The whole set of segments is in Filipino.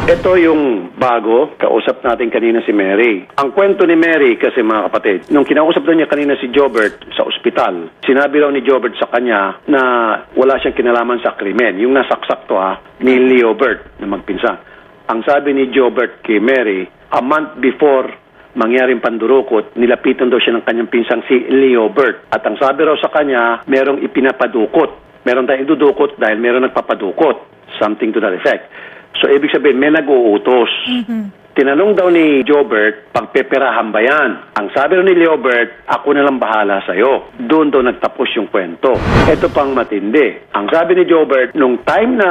Ito yung bago, kausap natin kanina si Mary. Ang kwento ni Mary kasi mga kapatid, nung kinausap daw niya kanina si Jobert sa ospital, sinabi raw ni Jobert sa kanya na wala siyang kinalaman sa krimen. Yung nasaksak to ni Leobert na magpinsan. Ang sabi ni Jobert kay Mary, a month before mangyaring pandurukot, nilapitan daw siya ng kanyang pinsang si Leobert. At ang sabi raw sa kanya, merong ipinapadukot. Meron tayong idudukot dahil meron nagpapadukot. Something to that effect. So, ibig sabihin, may nag-uutos. Tinanong daw ni Jobert, pagpeperahan ba yan? Ang sabi ni Leobert, ako na lang bahala sa'yo. Doon daw nagtapos yung kwento. Ito pang matindi. Ang sabi ni Jobert, nung time na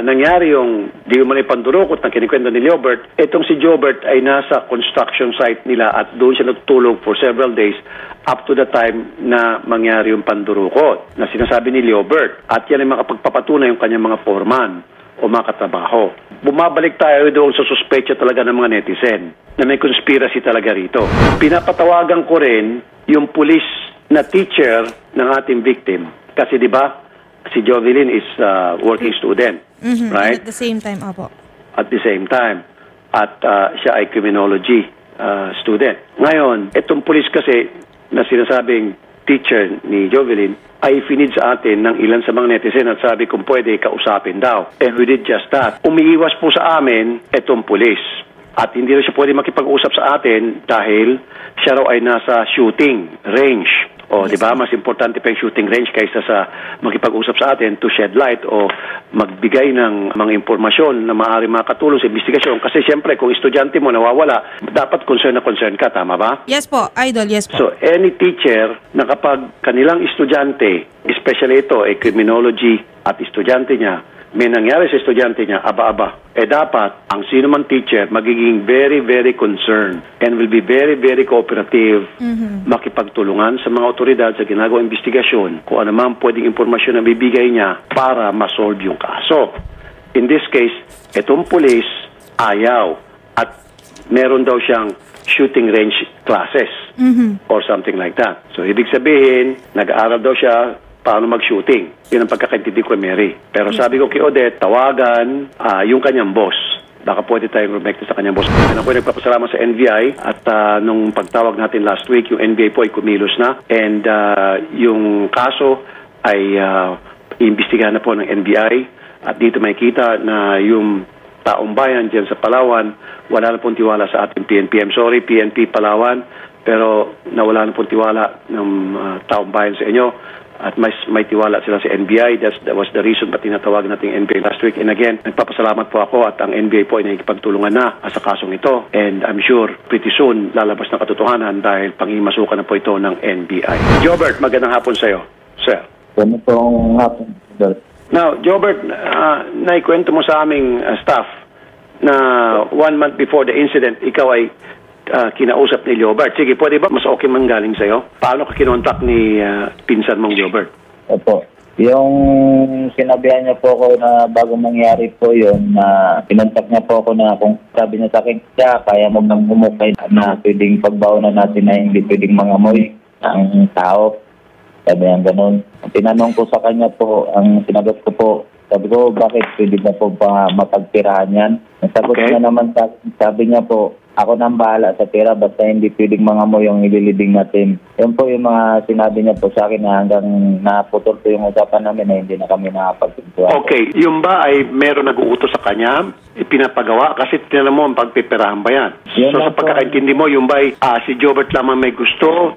nangyari yung di man ipandurukot na kinikwento ni Leobert, itong si Jobert ay nasa construction site nila at doon siya natutulog for several days up to the time na mangyari yung pandurukot na sinasabi ni Leobert. At yan ay makapagpapatunay yung kanyang mga foreman o mga katrabaho. Bumabalik tayo doon sa suspecha talaga ng mga netizen na may conspiracy talaga rito. Pinapatawagan ko rin yung police na teacher ng ating victim. Kasi di ba, si Jovelyn is working student, right? At the same time, apo. At the same time. At siya ay criminology student. Ngayon, itong police kasi na sinasabing teacher ni Jovelyn ay finid sa atin ng ilan sa mga netizen at sabi kung pwede kausapin daw. And we did just that. Umiiwas po sa amin itong police. At hindi rin siya pwede makipag-usap sa atin dahil siya raw ay nasa shooting range. O, di ba? Mas importante pa yung shooting range kaysa sa makipag-usap sa atin to shed light o magbigay ng mga impormasyon na maaari makatulong sa investigasyon. Kasi siyempre, kung estudyante mo nawawala, dapat concern na concern ka. Tama ba? Yes po, Idol. Yes po. So, any teacher na kapag kanilang estudyante, especially ito, criminology at estudyante niya, may nangyari sa estudyante niya, aba-aba. Dapat, ang sino man teacher, magiging very, very concerned and will be very, very cooperative, makipagtulungan sa mga otoridad sa ginagawang investigasyon kung ano man pwedeng impormasyon na bibigay niya para ma-solve yung kaso. In this case, itong police, ayaw. At meron daw siyang shooting range classes or something like that. So, ibig sabihin, nag-aaral daw siya paano mag-shooting. Yun ang pagkakaintindi ko, Mary. Pero sabi ko kay Odette, tawagan yung kanyang boss. Baka pwede tayong rumekta sa kanyang boss. Ako ay nagpapasalamat sa NBI at nung pagtawag natin last week, yung NBI po ay kumilos na. And yung kaso ay iimbestigahan na po ng NBI. At dito makikita na yung taong bayan dyan sa Palawan, wala na pong tiwala sa ating PNP. I'm sorry, PNP Palawan, pero nawala na pong tiwala ng taong bayan sa inyo. At may tiwala sila sa NBI. That was the reason ba't tinatawag natin NBI last week. And again, nagpapasalamat po ako at ang NBI po ay nakikipagtulungan na sa kasong ito. And I'm sure pretty soon lalabas na katotohanan dahil pangimasukan na po ito ng NBI. Jobert, magandang hapon sa iyo, sir. Ano pong hapon, sir? Now, Jobert, naikwento mo sa aming staff na 1 month before the incident, ikaw ay kinausap ni Leobert. Sige, pwede ba mas okay man galing sa'yo? Paano ka kinontak ni pinsan mong Leobert? Opo. Yung sinabihan niya po ako na bago mangyari po yun, na pinontak niya po ako na kung sabi niya sa akin, kaya mo nang humukay na pwedeng pagbawanan natin na hindi pwedeng mangamoy ang tao. Sabi niya ganun. Tinanong ko sa kanya po, ang sinagot ko po, sabi ko, bakit pwede na po mapagtirahan yan? Ang sagot niya naman, sabi niya po, ako nang bahala sa pera basta hindi pwedeng mangamoy yung ililibing natin. Yan po yung mga sinabi niya po sa akin na hanggang naputol po yung usapan namin na hindi na kami nakapagpintuan. Okay, yung ba ay meron nag-uutos sa kanya, ipinapagawa? Kasi tinan mo ang pagpiperahan ba yan? So sa pagkakaintindi mo, yung ba ay si Jobert lamang may gusto,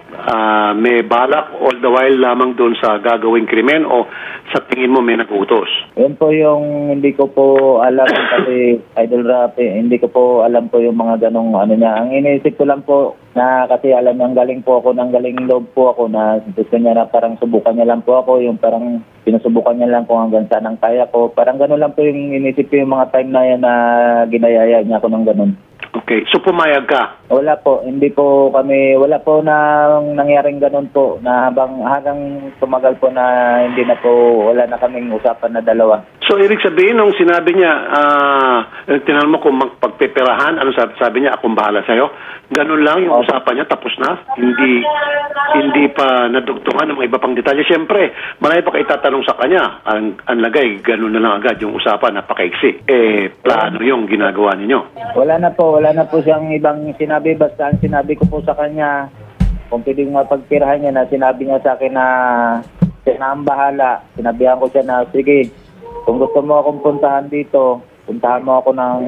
may balak, all the while lamang doon sa gagawing krimen o sa tingin mo may nag-uutos? Yan po yung hindi ko po alam kasi Idol Rapi, hindi ko po alam po yung mga ganong niya. Ang iniisip ko lang po na kasi alam niya, galing po ako, nang galing loob po ako na gusto niya na parang subukan niya lang po ako, yung parang pinusubukan niya lang kung hanggang saan ang kaya ko. Parang gano'n lang po yung iniisip ko yung mga time na yan na ginayaya niya ako ng gano'n. Okay, so pumayag ka? Wala po, hindi po kami, wala po na nangyaring ganun po na hanggang tumagal po na hindi na po, wala na kaming usapan na dalawa. So, ibig sabihin, nung sinabi niya, tinanong mo kung magpiperahan, ano sabi niya, akong bahala sa'yo, ganun lang yung usapan niya, tapos na? Hindi pa nadugtungan ng mga iba pang detalye. Siyempre, marami pa kayo tatanong sa kanya. Ang lagay, ganun na lang agad yung usapan, napakaiksi. Plano yung ginagawa ninyo. Wala na po siyang ibang sinabi, basta ang sinabi ko po sa kanya, kung pwedeng mapagpirahan niya na sinabi niya sa akin na siya na ang bahala. Sinabihan ko siya na, sige, kung gusto mo akong puntahan dito, puntahan mo ako ng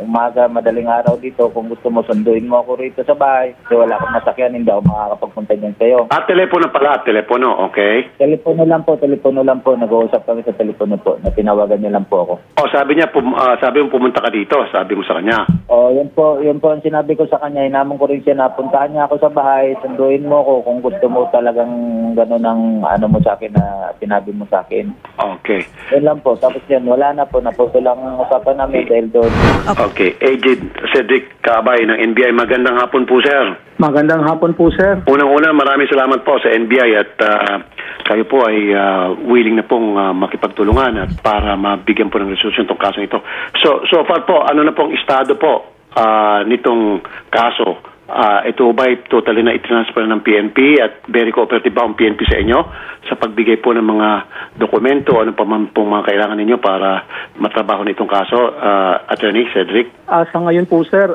umaga, madaling araw dito. Kung gusto mo, sunduin mo ako rito sa bahay. Kasi wala akong masakyan, hindi ako makakapagpunta dyan sa'yo. Telepono pala, telepono, okay? Telepono lang po. Nag-uusap kami sa telepono po, na tinawagan niya lang po ako. Sabi niya, sabi mo pumunta ka dito, sabi mo sa kanya. Yun po ang sinabi ko sa kanya. Hinamon ko rin siya na puntahan niya ako sa bahay, sunduin mo ako kung gusto mo talagang gano'n ang ano mo sa akin na sinabi mo sa akin. Okay. Yun lang po. Tapos yan, wala na po. Naputo lang ang usapan namin dahil doon. Okay. Agent Cedric Cabay ng NBI. Magandang hapon po, sir. Magandang hapon po, sir. Unang-una, maraming salamat po sa NBI at kayo po ay willing na pong makipagtulungan at para mabigyan po ng resolusyon itong kaso ito. So far po, ano na pong estado po nitong kaso? Ito ba'y totally na i-transfer ng PNP at very cooperative ba ang PNP sa inyo sa pagbigay po ng mga dokumento, ano pa man pong mga kailangan ninyo para matrabaho nitong kaso, Attorney Cedric? Sa ngayon po, sir,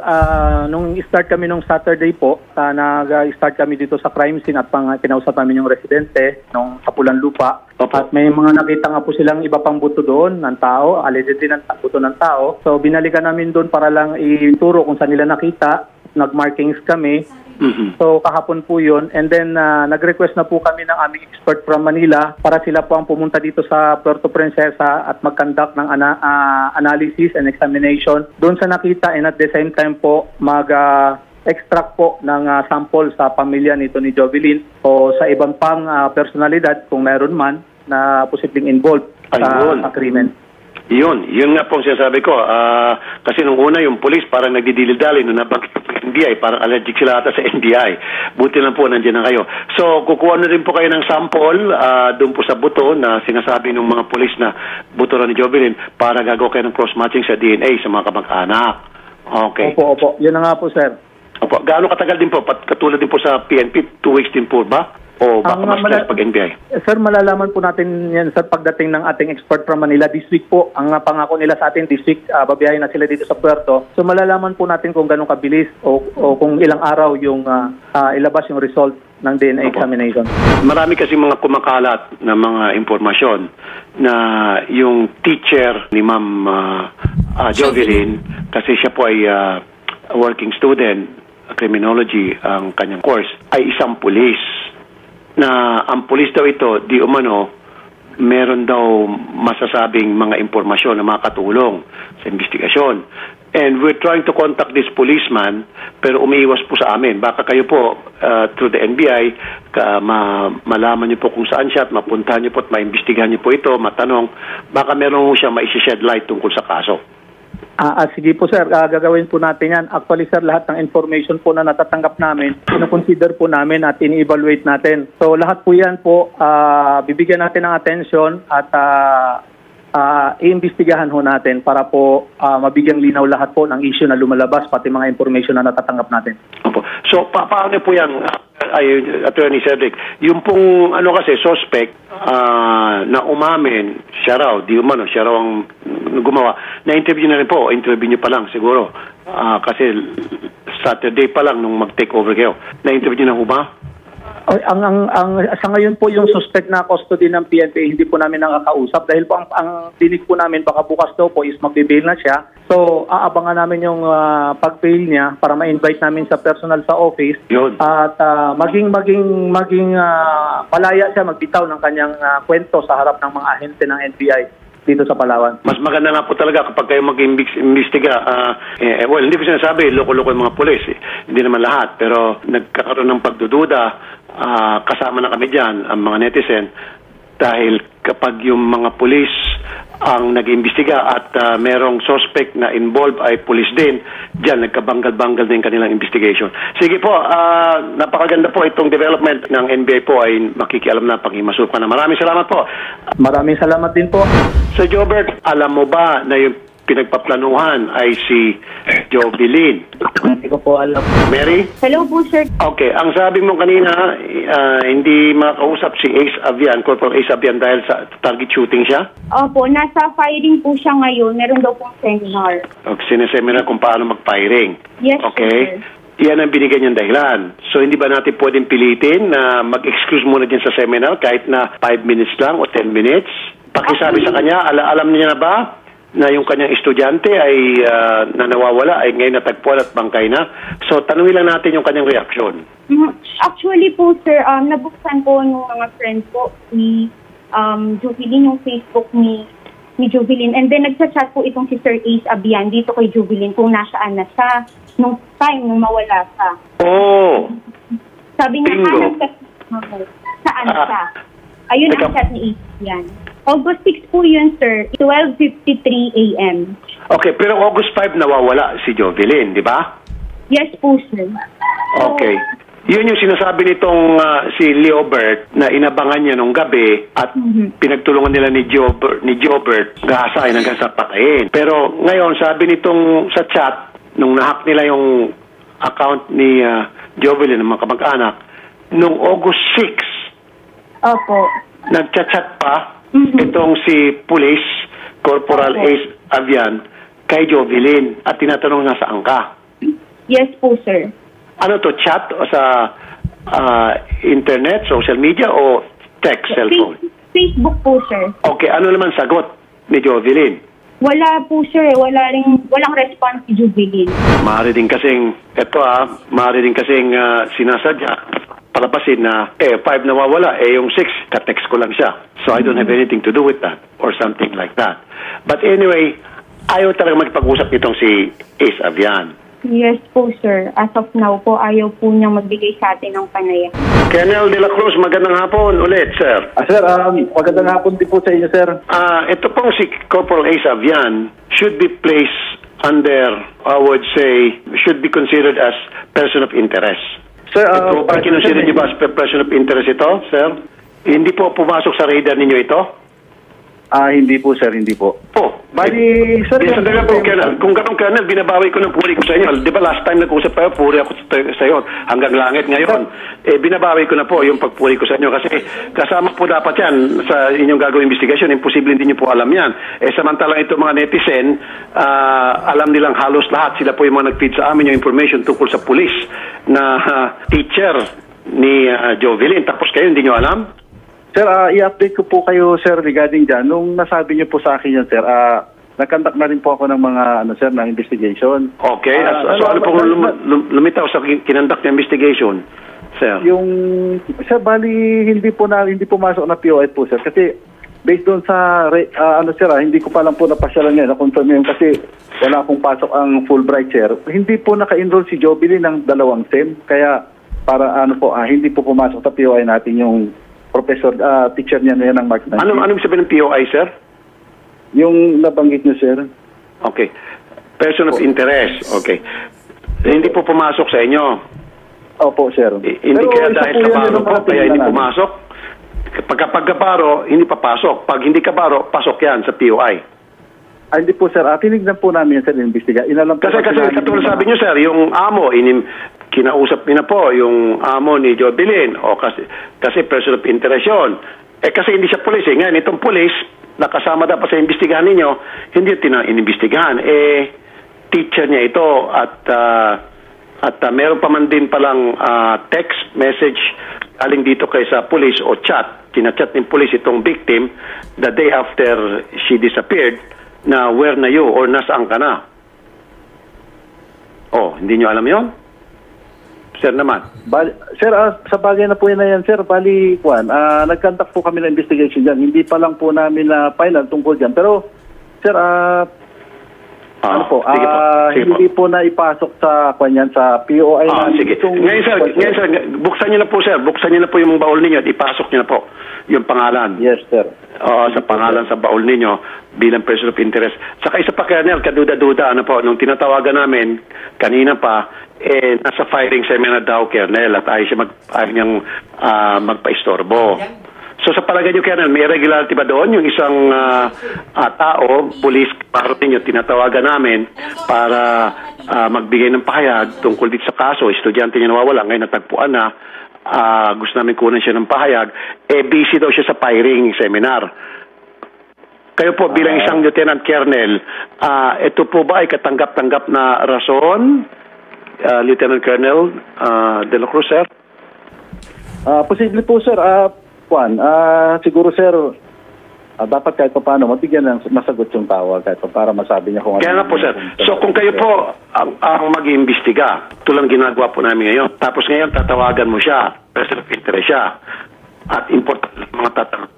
nung start kami nung Saturday po, nag-start kami dito sa crime scene at kinausap namin yung residente nung sa Pulang Lupa. Opo. At may mga nakita nga po silang iba pang buto doon ng tao, allegedly ng buto ng tao. So binalikan namin doon para lang ituro kung saan nila nakita. Nag-markings kami. Mm-hmm. So kahapon po yun. And then nag-request na po kami ng aming expert from Manila para sila po ang pumunta dito sa Puerto Princesa at mag-conduct ng analysis and examination doon sa nakita, and at the same time po extract po ng sample sa pamilya nito ni Jovelyn o sa ibang pang personalidad kung meron man na posibleng involved sa agreement. Yun nga po ang sinasabi ko. Kasi nung una yung police parang nagdidilidali nung nabanggit po yung NBI, parang allergic sila ata sa NBI. Buti lang po nandiyan na kayo. So kukuha na rin po kayo ng sample doon po sa buto na sinasabi ng mga police na buto na ni Jovelyn para gagawa kayo ng cross-matching sa DNA sa mga kamag-anak. Okay. Opo. Yun na nga po, sir. Opo. Gaano katagal din po? Katulad din po sa PNP, 2 weeks din po ba? O baka mas less pag NBI? Sir, malalaman po natin yan, sir, pagdating ng ating expert from Manila this week po. Ang pangako nila sa atin this week, babiyahin na sila dito sa Puerto. So malalaman po natin kung gano'ng kabilis o kung ilang araw yung ilabas yung result ng DNA examination. Marami kasi mga kumakalat na mga impormasyon na yung teacher ni Ma'am Jovelyn, kasi siya po ay working student, criminology ang kanyang course, ay isang pulis. Na ang pulis daw ito, di umano, meron daw masasabing mga impormasyon na makatulong sa investigasyon. And we're trying to contact this policeman, pero umiiwas po sa amin. Baka kayo po, through the NBI, malaman niyo po kung saan siya at mapuntahan niyo po at maimbestigahan niyo po ito, matanong, baka meron siya maisi-shed light tungkol sa kaso. Sige po, sir, gagawin po natin yan. Actually, sir, lahat ng information po na natatanggap namin, ino-consider po namin at ini-evaluate natin. So lahat po yan po, bibigyan natin ng atensyon at iimbestigahan ho natin para po mabigyang linaw lahat po ng issue na lumalabas, pati mga information na natatanggap natin. Opo. So paano po yan, Attorney Cedric? Yung pong kasi suspect na umamin, siya raw, siya raw ang gumawa. Na-interview na rin po, interview niyo pa lang siguro. Kasi Saturday pa lang nung mag-take over kayo. Na-interview na ho ba? Sa ngayon po yung suspect na custody ng PNP, hindi po namin nakakausap dahil po ang dinig po namin baka bukas daw po is magbe-bail na siya. So aabangan namin yung pag-bail niya para ma-invite namin sa personal sa office. Yun. At maging palaya siya magbitaw ng kanyang kwento sa harap ng mga ahente ng NBI dito sa Palawan. Mas maganda nga po talaga kapag kayo mag-imbestiga. Well, hindi ko sinasabi, loko-loko yung mga pulis. Hindi naman lahat. Pero nagkakaroon ng pagdududa. Kasama na kami dyan, ang mga netizen, dahil kapag yung mga pulis ang nag-imbestiga at merong suspect na involved ay pulis din, diyan nagkabanggal-banggal din kanilang investigation. Sige po, napakaganda po itong development ng NBI po ay makikialam na pag-imasukan na. Maraming salamat po. Maraming salamat din po. Sir Jobert, alam mo ba na yung pinagpaplanuhan ay si Jovelyn? Hindi ko po alam. Mary? Hello po, sir. Okay, ang sabi mo kanina, hindi makausap si Ace Avian, Corporal Ace Avian dahil sa target shooting siya? Opo, nasa firing po siya ngayon. Meron daw pong seminar. Okay, sineseminar kung paano mag-firing. Yes, Okay. sir. Yan ang binigyan niyang dahilan. So, hindi ba natin pwedeng pilitin na mag-excuse muna din sa seminar kahit na 5 minutes lang o 10 minutes? Pakisabi sa kanya, alam niya na ba na yung kanyang estudyante ay na nawawala, ay ngayon natagpuan at bangkay na? So, tanungin lang natin yung kanyang reaksyon. Actually po, sir, nabuksan po ng mga friends ko ni Jovelyn, yung Facebook ni Jovelyn. And then, nagchat-chat po itong si Sir Ace Abian dito kay Jovelyn kung nasaan na siya nung time nung mawala siya. Oh! Sabi niya, Bingo. saan siya? Ayun ang chat ni Ace Abian. August 6 po yun, sir. 12:53 a.m. Okay, pero August 5 nawawala si Jovelyn, di ba? Yes po, sir. Okay. Yun yung sinasabi nitong si Leobert na inabangan niya nung gabi at pinagtulungan nila ni Jobert gahasain hanggang sa patayin. Pero ngayon, sabi nitong sa chat, nung nahack nila yung account ni Jovelyn, ng mga kamag-anak, nung August 6, Opo. nagchat-chat pa itong si Police Corporal Ace Avian kay Jovelyn at tinatanong na saan ka. Yes po, sir. Ano to, chat o sa internet, social media o text, cellphone? Facebook po, sir. Okay, ano naman sagot ni Jovelyn? Wala po, sir. Walang response si Jovelyn. Maaari din kasing, maaari din kasing sinasadya palabasin na 5 nawawala, yung 6 ka-text ko lang siya. So I don't have anything to do with that or something like that. But anyway, ayaw talaga magpag-usap itong si Ace Avian. Yes po, sir. As of now po, ayaw po niyang magbigay sa atin ng panayam. Colonel De La Cruz, magandang hapon ulit, sir. Sir, magandang hapon din po sa inyo, sir. Ito pong si Corporal Ace Avian should be placed under, I would say, should be considered as person of interest. Sir, Kinonsider niyo ba as person of interest ito, sir? Hindi po pumasok sa radar ninyo ito? Hindi po, sir, hindi po. Oh, Bali, sir, sandali po, Colonel. Kung ganun, Colonel, binabawi ko ng puri ko sa inyo. Di ba last time nag-usap tayo, puri ako sa iyo hanggang langit ngayon. Binabawi ko na po yung pagpuri ko sa inyo kasi kasama po dapat yan sa inyong gagawing investigasyon. Imposible hindi niyo po alam yan. Samantalang ito mga netizen, alam nilang halos lahat. Sila po yung mga nag-feed sa amin yung information tungkol sa pulis na teacher ni Jovelyn. Tapos kayo, hindi nyo alam? Sir, i-update ko po kayo, sir, regarding dyan. Nung nasabi niyo po sa akin yan, sir, nag-conduct na rin po ako ng mga, sir, na investigation. Okay. So ano pong lumitaw sa kinandak na investigation, sir? Sir, bali, hindi pumasok na POI po, sir. Kasi, based doon sa, sir, hindi ko pa lang po napasyalan yan. Na-confirm yun kasi wala pong pasok ang Fulbright, sir. Hindi po naka-enroll si Jovelyn ng 2 SEM. Kaya, para, hindi po pumasok sa POI natin yung professor, teacher niya na yan ng Mark 19. Anong sabihin ng POI, sir? Yung nabanggit niyo, sir. Okay. Person of interest. Okay. Hindi po pumasok sa inyo. Opo, sir. Hindi kaya dahil kabaro po, kaya hindi pumasok? Pagka kabaro, hindi papasok. Pag hindi kabaro, pasok yan sa POI. Hindi po, sir. Tinignan po namin yan, sir, investiga. Kasi katulad sabi niyo, sir, yung amo, kinausap niyo na po yung amo ni Jovelyn o kasi person of interest yun. Kasi hindi siya pulis. Ngayon, itong pulis, nakasama dapat sa investigahan ninyo, hindi inimbestigahan. Teacher niya ito at meron pa man din palang text message aling dito kay sa pulis o chat. Kinachat ng pulis itong victim the day after she disappeared na where na you or nasaan ka na. Hindi nyo alam yon? Sir naman. Sir, sa bagay na po yan, sir, bali, nag-conduct po kami ng investigation dyan. Hindi pa lang po namin na final tungkol dyan. Pero, sir, hindi po na ipasok sa sa POI na. Sige. Ngayon, sir, buksan niyo na po, sir. Buksan niyo na po yung baul ninyo at ipasok niyo na po yung pangalan. Yes, sir. Oo, sa pangalan sa baul ninyo bilang person of interest. Saka isa pa, Colonel, kaduda-duda, nung tinatawagan namin kanina pa, nasa firing seminar daw, Colonel, at ayaw niyang magpa-istorbo. So sa palagay niyo, Colonel, may irregularity ba doon? Yung isang tao, police, para ninyo, tinatawagan namin para magbigay ng pahayag tungkol dito sa kaso. Estudyante niya nawawala, ngayon natagpuan na. Gusto namin kunan siya ng pahayag. Busy daw siya sa firing seminar. Kayo po bilang isang Lieutenant Colonel, ito po ba ay katanggap-tanggap na rason, Lieutenant Colonel De La Cruz, sir? Posible po, sir. Juan, siguro, sir, dapat kahit pa paano mabigyan ng masagot yung tawag kahit pa para masabi niya kung ano. Kaya nga po, sir. So kung kayo po ang mag-iimbestiga, tulang ginagawa po namin ngayon, tapos ngayon tatawagan mo siya, person of interest siya, at important mga tatanong.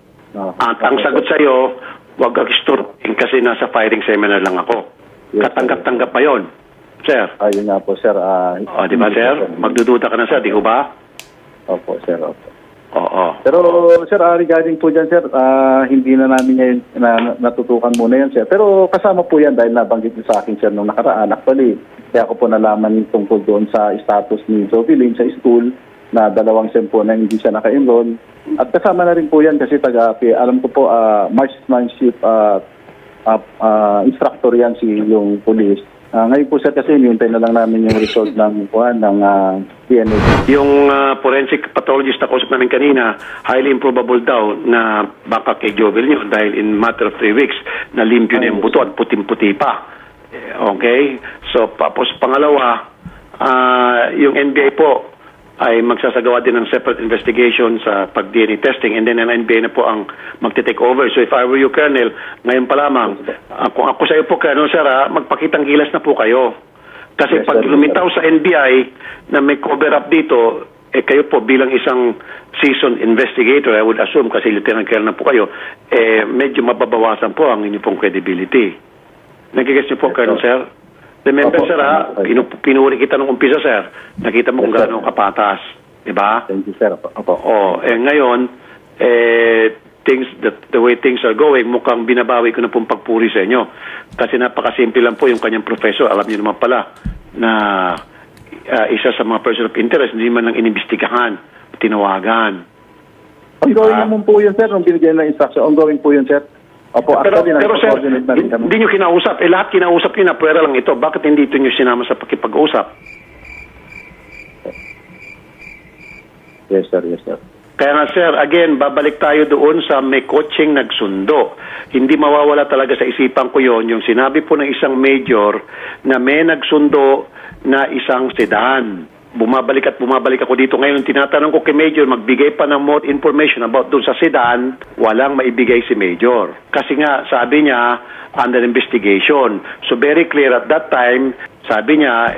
At ang sagot sa iyo, wagag-istorbohin kasi nasa firing seminar lang ako. Yes, Katanggap-tanggap pa yon, sir. Ayun nga po, sir. Di ba, sir? Magdududa ka na, sir, di ko ba? Opo, sir. Opo. Oo. Pero, sir, regarding po dyan, sir, hindi na namin ngayon natutukan muna yan, sir. Pero kasama po yan dahil nabanggit niyo sa akin, sir, nung nakaraan. Actually, kaya ko po nalaman tungkol doon sa status ni Jovelyn sa school na 2 sem po na hindi siya naka-enroll. At kasama na rin po yan kasi alam ko po, marksmanship instructor yan yung police. Ngayon po, sir, kasi hinihintay na lang namin yung result ng DNA. Yung forensic pathologist na kausap namin kanina, highly improbable daw na baka kay Jovel yun dahil in matter of 3 weeks na limpyo na yung buto at puting-puti pa. Okay? So, tapos pangalawa, yung NBI po ay magsasagawa din ng separate investigation sa pag-DNA testing and then ang NBI na po ang magte-take over. So if I were you, Colonel, ngayon pa lamang, kung ako sa iyo po, Colonel, sir, magpakitang gilas na po kayo. Kasi Yes, pag sir. lumitaw sa NBI na may cover-up dito, kayo po bilang isang seasoned investigator, I would assume, kasi Lieutenant Colonel na po kayo, medyo mababawasan po ang inyong pong credibility. Nagigets niyo po, Colonel, sir? Remember, Opo, sir, pinuri kita nung umpisa, sir. Nakita mo kung Yes, sir. gaano kapatas. Diba? Thank you, sir. Opo. Ngayon, the way things are going, mukhang binabawi ko na pong pagpuri sa inyo. Kasi napakasimple lang po yung kanyang professor. Alam niyo naman pala na isa sa mga person of interest, hindi man lang inimbestigahan, tinawagan. Ongoing naman po yun, sir. Nung binigyan ng instruction, ongoing po yun, sir. Opo, Pero sir, coordinate na rin kami. hindi nyo kinausap. Lahat kinausap nyo na pwera lang ito. Bakit hindi ito nyo sinama sa pakipag-usap? Yes, sir. Yes, sir. Kaya nga, sir, again, babalik tayo doon sa may coaching nagsundo. Hindi mawawala talaga sa isipan ko yon yung sinabi po ng isang major na may nagsundo na isang sedan. Bumabalik ako dito. Ngayon, tinatanong ko kay Major, magbigay pa ng more information about doon sa sedan, walang maibigay si Major. Kasi nga, sabi niya, under investigation. So very clear at that time, sabi niya,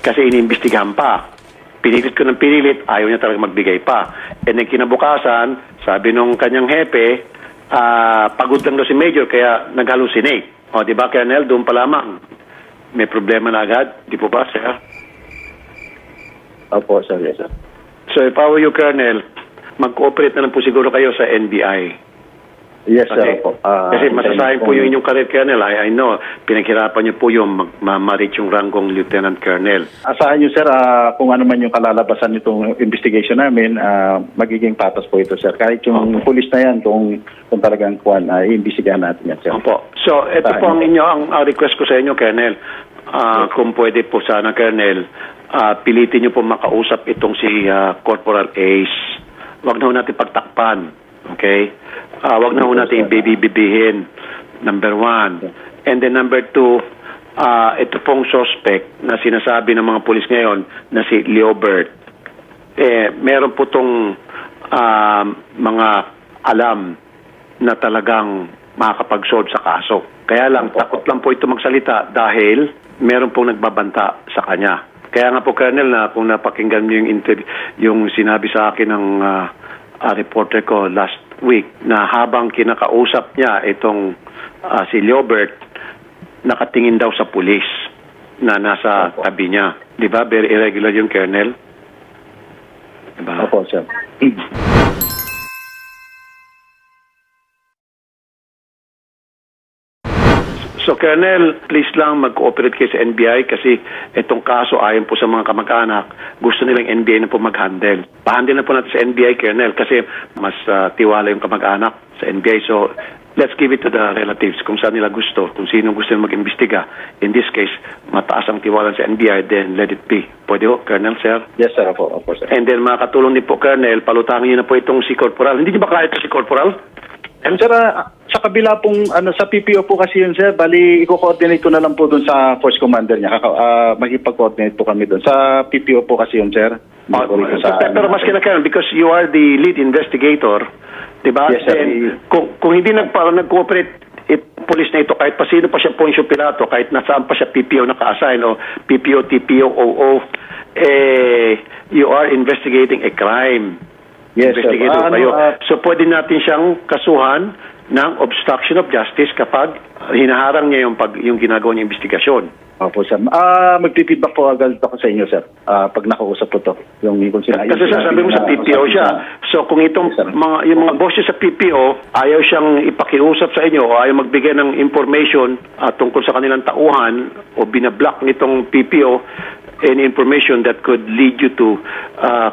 kasi iniimbestigahan pa. Pinilit ko ng pinilit, ayaw niya talaga magbigay pa. And then kinabukasan, sabi nung kanyang hepe, pagod lang daw si Major, kaya nag-hallucinate. O, di ba, Colonel, doon pa lamang. May problema na agad. Di po ba, sir? Opo, sir. Yes, sir. So if I were you, Colonel, mag-cooperate na lang po siguro kayo sa NBI. Yes, sir. Kasi, Opo. kasi masasayang po yung inyong career, Colonel. I know, pinaghirapan niyo po yung ma-reach yung ranggong Lieutenant Colonel. Asahan niyo, sir, kung ano man yung kalalabasan nitong investigation namin, magiging patas po ito, sir. Kahit yung police na yan, kung talagang iimbestigahan natin yan, sir. Opo. So, ito po ang request ko sa inyo, Colonel. Kung pwede po sana, Colonel, pilitin niyo po makausap itong si Corporal Ace. Huwag na ho natin pagtakpan. Okay? Huwag na ho natin ibibibihin. Number 1. And then number 2, ito pong suspect na sinasabi ng mga pulis ngayon na si Leobert. Meron po itong mga alam na talagang makakapag-solve sa kaso. Kaya lang, takot lang po ito magsalita dahil meron pong nagbabanta sa kanya. Kaya nga po, Colonel, na kung napakinggan niyo yung sinabi sa akin ng reporter ko last week na habang kinakausap niya itong si Leobert, nakatingin daw sa pulis na nasa tabi niya. Di ba? Very irregular yung, Colonel. Di ba? Opo, sir. So, Colonel, please lang mag-cooperate kayo sa NBI kasi itong kaso ayon po sa mga kamag-anak, gusto nilang NBI na po mag-handle. Pa-handle na po natin sa NBI, Colonel, kasi mas tiwala yung kamag-anak sa NBI. So, let's give it to the relatives kung saan nila gusto, kung sino gusto mag-imbestiga. In this case, mataas ang tiwala sa NBI, then let it be. Pwede ho, Colonel, sir? Yes, sir. Opo, sir. And then, makakatulong din po, Colonel, palutangin niyo na po itong si Corporal. Hindi niyo ba kaya ito si Corporal? Sir, sa kabila pong, sa PPO po kasi yun, sir, bali, i-coordinate ko na lang po dun sa force commander niya. Magipag-coordinate po kami dun. Sa PPO po kasi yun, sir. Pero mas kinakaroon, because you are the lead investigator, diba? Yes, sir. Then, kung hindi nag-cooperate police na ito, kahit pa sino pa siya Poncio Pilato, kahit nasaan pa siya PPO naka-assign o PPO, TPO, OO, you are investigating a crime. Yes, sir. Investigator kayo. So, pwede natin siyang kasuhan ng obstruction of justice kapag hinaharang niya yung ginagawa niya investigasyon. Opo, sir. Magpipidback po agad ako sa inyo, sir. Pag nakausap po to. Kasi sasabi mo sa PPO siya. So, kung itong yung mga bosses sa PPO, ayaw siyang ipakiusap sa inyo o ayaw magbigay ng information tungkol sa kanilang tauhan o binablock nitong PPO any information that could lead you to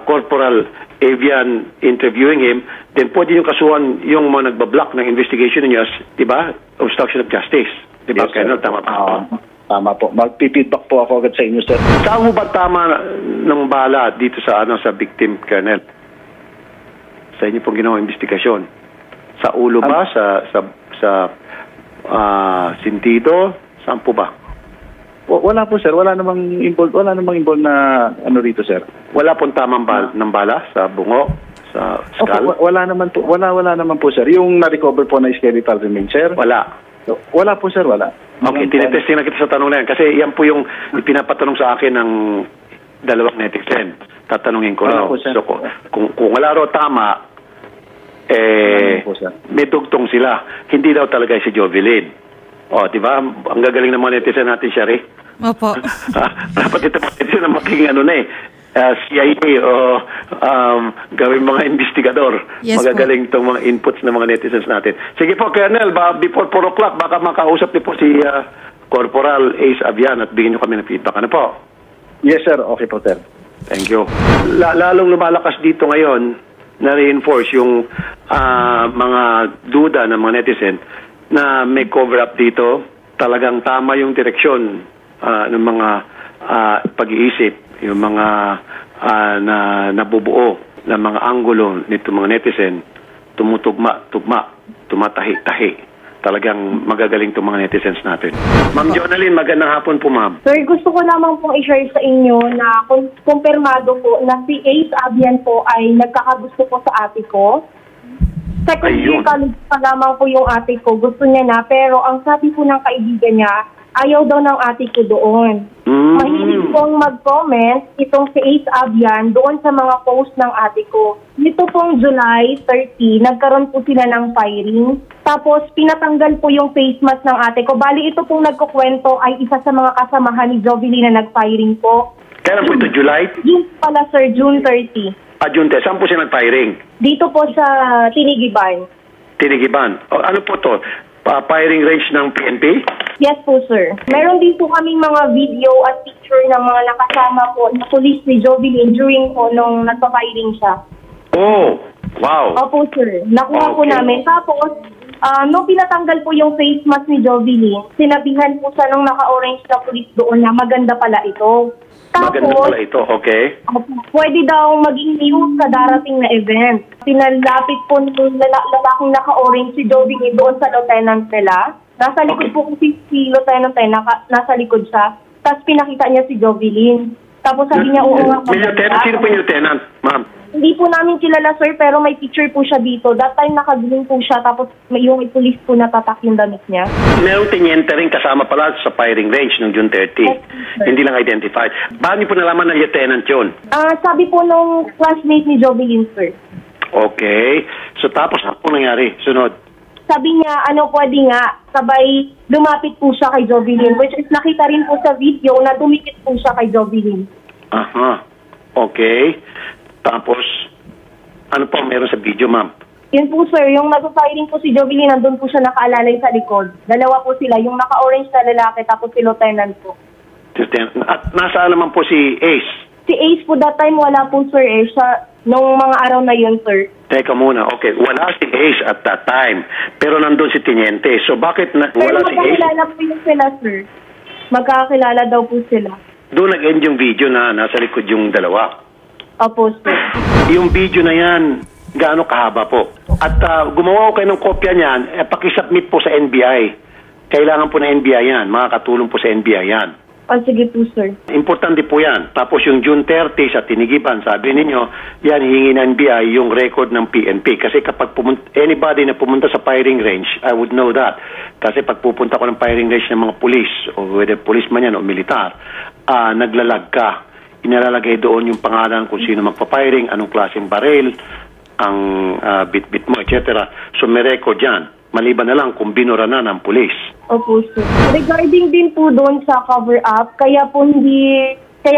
Corporal Avian interviewing him, then pwede yung kasuhan yung mga nagbablock ng investigation niya, di ba? Obstruction of justice. Di ba? Yes, Colonel, tama pa. Tama po. Magpipidback po ako agad sa inyo, sir. Saan mo ba tama ng bala dito sa sa victim, Colonel? Sa inyo pong ginawang investigasyon? Sa ulo ba? Sa sintido? Saan po ba? Wala po, sir. Wala namang involved na rito, sir. Wala pong tamang ng bala sa bungo, sa skull? Wala naman po, sir. Yung na-recover po na skeletal remains, sir. Wala. Wala po, sir. Wala. Okay, tinetesting na kita sa tanong na yan. Kasi yan po yung ipinapatanong sa akin ng dalawang netizen. Tatanungin ko raw. So, kung wala raw tama, may dugtong sila. Hindi daw talaga si Jovelyn. O, di ba? Ang gagaling ng mga netizen natin, Shari. Opo. Dapat ito mga netizen na magiging CIA o gawin mga investigador. Yes, magagaling itong mga inputs ng mga netizens natin. Sige po, Colonel, before 4 o'clock, baka makausap niyo po si Corporal Ace Avian at bigyan niyo kami ng feedback. Ano po? Yes, sir. Okay po, sir. Thank you. Lalong lumalakas dito ngayon na reinforce yung mga duda ng mga netizen na may cover-up dito. Talagang tama yung direksyon ng mga pag-iisip, yung mga na nabubuo ng mga anggulo nito mga netizen, tumutugma, tumatahi-tahi. Talagang magagaling itong mga netizens natin. Ma'am Jonalyn, magandang hapon po, ma'am. Sir, gusto ko lamang pong i-share sa inyo na kumpirmado po na si Ace Abian po ay nagkakagusto po sa ate ko. Second year college pa lamang po yung ate ko. Gusto niya na, pero ang sabi po ng kaibigan niya, ayaw daw ng ate ko doon. Mahilig pong mag-comment itong si Ace Abian doon sa mga post ng ate ko. Nito pong July 30, nagkaroon po sila ng firing. Tapos pinatanggal po yung face mask ng ate ko. Bali ito pong nagkukwento ay isa sa mga kasamahan ni Jovelyn na nag-firing po. Kailan po ito, July? June pala, sir, June 30. June 30. Saan po siya nag-firing? Dito po sa Tinigiban. Tinigiban. Ano po to? Firing range ng PNP? Yes po, sir. Meron din po kaming mga video at picture ng mga nakasama po na police ni Jovelyn during po nung nagpa-firing siya. Oh, wow. Opo, sir. Nakuha po namin. Tapos, nung pinatanggal po yung face mask ni Jovelyn, sinabihan po siya nung naka-orange na police doon na maganda pala ito. Maganda pala ito, okay. Pwede daw maging news sa darating na event. Pinalapit po ng lalaking naka-orange si Jovelyn doon sa lieutenant nila. Nasa likod po si lieutenant nasa likod siya. Tapos pinakita niya si Jovelyn. Tapos sabi niya, oo nga. Sino po yung lieutenant, ma'am? Hindi po namin kilala, sir, pero may picture po siya dito. That time nakaguling po siya, tapos may yung police po natatak yung damit niya. Merong tiniente rin kasama pala sa firing range ng June 30. Yes, hindi lang identified. Bakit niyo po nalaman ng lieutenant yun? Sabi po nung classmate ni Jovelyn, sir. Okay. So tapos ano po nangyari? Sunod? Sabi niya, pwede nga, sabay lumapit po siya kay Jovelyn, which is nakita rin po sa video na dumikit po siya kay Jovelyn. Aha. Okay. Tapos, ano po meron sa video, ma'am? Yun po sir, yung nag-firing po si Jovelyn, nandun po siya nakaalalay sa likod. Dalawa po sila, yung naka-orange na lalaki tapos si Lieutenant po. At nasaan naman po si Ace? Si Ace po that time wala po sir siya nung mga araw na yun sir. Teka muna, okay. Wala si Ace at that time, pero nandun si Teniente. So bakit Pero wala si Ace? magkakilala po yun sila sir. Magkakilala daw po sila. Doon nag-end yung video na nasa likod yung dalawa. Opo sir. Yung video na yan, gaano kahaba po? At gumawa ko kayo ng kopya niyan, pakisubmit po sa NBI. Kailangan po ng NBI yan. Makakatulong po sa NBI yan. Sige po sir. Importante po yan. Tapos yung June 30 sa Tinigiban, sabi ninyo, yan hihingi ng NBI yung record ng PNP. Kasi kapag anybody na pumunta sa firing range, I would know that. Kasi pag pupunta ko ng firing range ng mga pulis, o whether policeman yan o militar, naglalag ka. Inalalagay doon yung pangalan kung sino magpa-firing, anong klaseng baril, ang bit-bit mo, etc. So may record yan. Maliban na lang kung binura na ng pulis. Opo sir. Regarding din po doon sa cover-up, kaya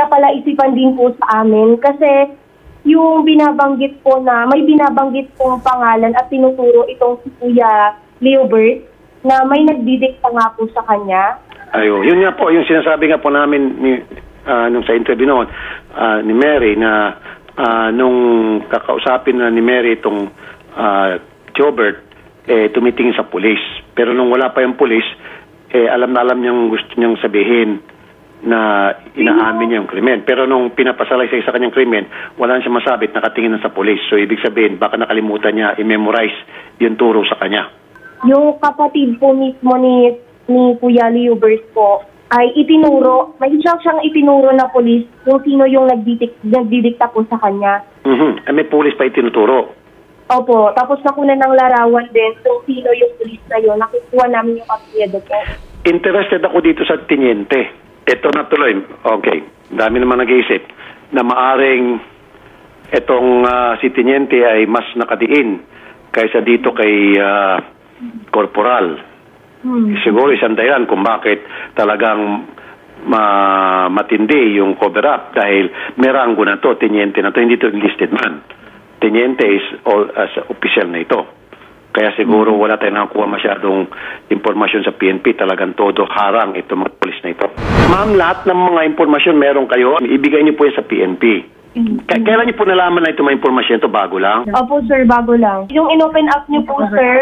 pala isipan din po sa amin kasi yung binabanggit po na, may binabanggit pong pangalan at tinuturo itong si Kuya Leobert na may nagdidikta nga po sa kanya. Ayo, yun nga po, yung sinasabi nga po namin nung sa interview noon ni Mary na nung kakausapin na ni Mary itong Jobert, tumitingin sa pulis. Pero nung wala pa yung pulis, alam na alam niyang gusto niyang sabihin na inaamin niya yung krimen. Pero nung pinapasalaysay sa kanyang krimen, wala siyang masabit, nakatingin na sa pulis. So ibig sabihin, baka nakalimutan niya i-memorize yung turo sa kanya. Yung kapatid po mismo ni Kuya Leobert po, ay itinuro, may siyang itinuro na pulis kung sino yung nagdidikta po sa kanya. May pulis pa itinuturo. Opo, tapos nakuha ng larawan din kung sino yung pulis na yun. Nakukuha namin yung apelyido po. Interested ako dito sa Teniente. Ito na tuloy. Okay, dami naman nag-iisip na maaring itong si Teniente ay mas nakadiin kaysa dito kay Corporal. Siguro isang dahilan kung bakit talagang matindi yung cover-up dahil may ranggo na to, Teniente na to, hindi to enlisted man. Teniente is all as official na ito. Kaya siguro wala tayong nakakuha masyadong impormasyon sa PNP. Talagang todo harang ito mga polis na ito. Ma'am, lahat ng mga impormasyon meron kayo, ibigay niyo po yan sa PNP. Kailan niyo po nalaman na ito mga impormasyon ito? Bago lang? Opo sir, bago lang. Yung inopen up niyo po sir,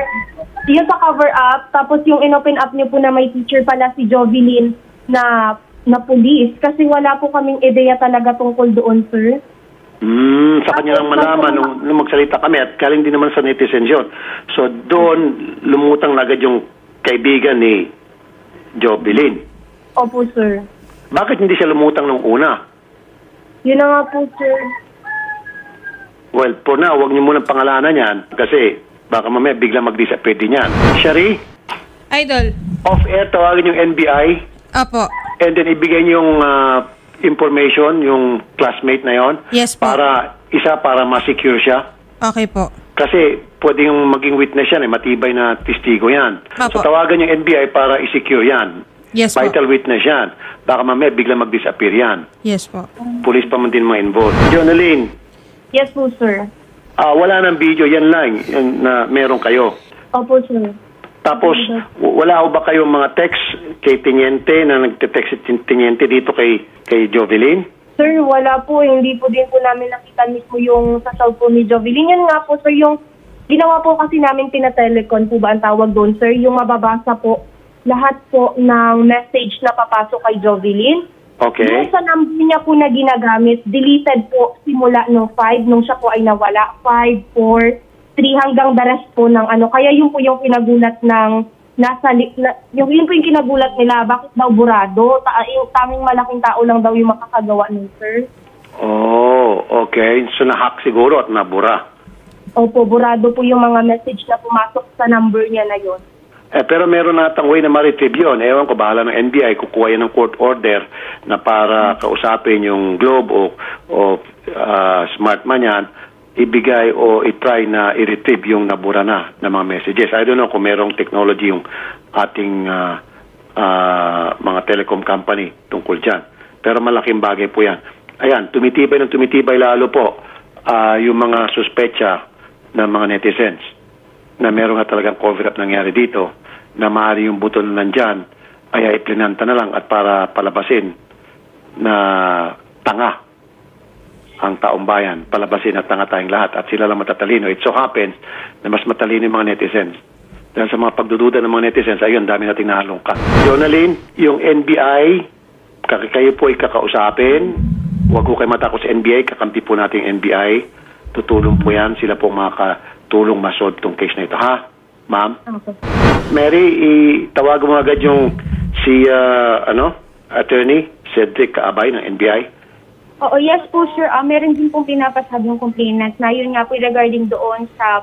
yung sa cover up, tapos yung inopen up niyo po na may teacher pala si Jovelyn na pulis. Kasi wala po kaming ideya talaga tungkol doon sir. Sa kanya lang malaman nung magsalita kami at galing din naman sa netizens yun. So doon lumutang agad yung kaibigan ni Jovelyn. Opo sir. Bakit hindi siya lumutang nung una? Yun na nga po sir. Well, for now, huwag niyo munang pangalanan yan kasi baka mamaya bigla mag-disappear din yan. Shari? Idol. Off-air, tawagin yung NBI. Opo. And then ibigay niyo yung information, yung classmate na yon. Yes po. Para ma-secure siya. Okay po. Kasi pwede yung maging witness yan, matibay na testigo yan. Opo. So tawagan yung NBI para i-secure yan. Yes po. Vital witness yan. Baka mamaya bigla mag-disappear yan. Yes po. Police pa man din ma-involve. Jonalyn, Yes po sir. wala nang video, yan lang yung na meron kayo. Opo sir. Tapos, wala ho ba kayong mga text kay Teniente na nagte-text si Teniente dito kay Jovelyn? Sir, wala po. Hindi po din po namin nakita mismo yung sa cellphone ni Jovelyn. Yan nga po sir, yung ginawa po kasi namin tina-telecon po ba ang tawag doon sir, yung mababasa po lahat po ng message na papasok kay Jovelyn. Okay. Yung sa number niya po na ginagamit, deleted po simula no 5, nung siya po ay nawala. 5, 4, 3 hanggang the rest po ng ano. Kaya yun po yung kinagulat ng yun po yung kinagulat nila. Bakit daw burado? Tanging malaking tao lang daw yung makakagawa nun, sir. Oh, okay. So na-hack siguro at nabura. Opo, burado po yung mga message na pumasok sa number niya na yun. Pero meron natang way na ma-retrieve yun. Ewan ko, bahala ng NBI, kukuha yan ng court order na para kausapin yung Globe o Smartman yan, ibigay o i-try na i-retrieve yung nabura na mga messages. I don't know kung merong technology yung ating mga telecom company tungkol dyan. Pero malaking bagay po yan. Ayan, tumitibay lalo po yung mga suspecha ng mga netizens. na meron nga talagang cover-up nangyari dito, na maaari yung buto na nandyan, ay iplinanta na lang at para palabasin na tanga ang taong bayan, palabasin at tanga tayong lahat at sila lang matatalino. It so happens na mas matalino yung mga netizens. Dahil sa mga pagdududa ng mga netizens, ayun, dami nating nahalongkat. Jonalyn, yung NBI, kayo po ay kakausapin. Huwag ko kayo matakot sa NBI, kakampi po natin yung NBI. Tutulong po yan, sila po makakatulong masolve tong case na ito, ha? Ma'am? Okay. Mary, tawagan mo agad yung si, attorney Cedric Kaabay ng NBI. Oo, yes po, sir. Meron din pong pinapasabi yung complainant na yun nga po regarding doon sa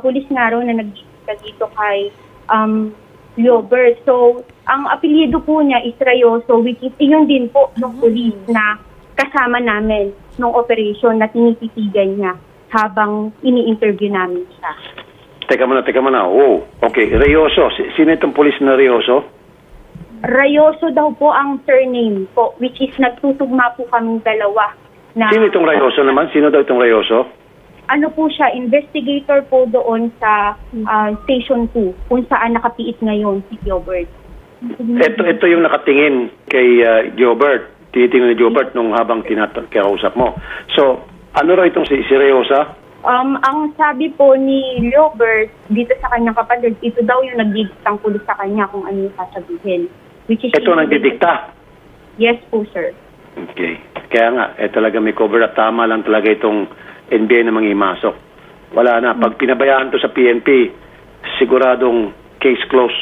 pulis nga raw na nagdisita dito kay Liobert. So, ang apelyido po niya is Rayoso, which is yun din po ng police na kasama namin nung operation na tinititigan niya habang ini-interview namin siya. Teka muna. Oh, okay. Rayoso. Sino itong pulis na Rayoso? Rayoso daw po ang surname po, which is nagtutugma po kaming dalawa. Na, Sino itong Rayoso naman? Sino daw itong Rayoso? Ano po siya, investigator po doon sa Station 2, kung saan nakapiit ngayon si Gilbert. Ito yung nakatingin kay Gilbert. Tinitingnan ni Gilbert nung habang kinakausap mo. So, ano raw itong si Rayosa? Ang sabi po ni Gilbert dito sa kanyang kapatid, ito daw yung nagdidiktang pulis sa kanya kung ano yung sasabihin. Which is Ito nagdidikta? Yes po, sir. Okay. Kaya nga, talaga may cover up. Tama lang talaga itong NBI na mangimasok. Wala na. Pag pinabayaan to sa PNP, siguradong case close.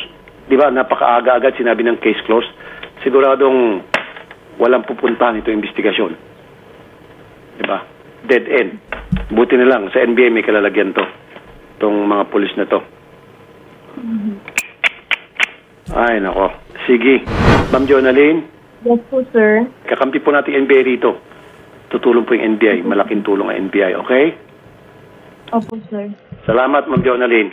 Di ba? Napakaaga-agad sinabi ng case close. Siguradong walang pupuntahan itong investigasyon. Di ba? Dead end. Buti na lang, sa NBI may kalalagyan to. Itong mga pulis na to. Ay, nako. Sige. Ma'am Jonalyn, Yes po, sir. kakampi po natin NBI rito. Tutulong po yung NBI. Malaking tulong ang NBI, okay? Opo, sir. Salamat, Ma'am Jonalyn.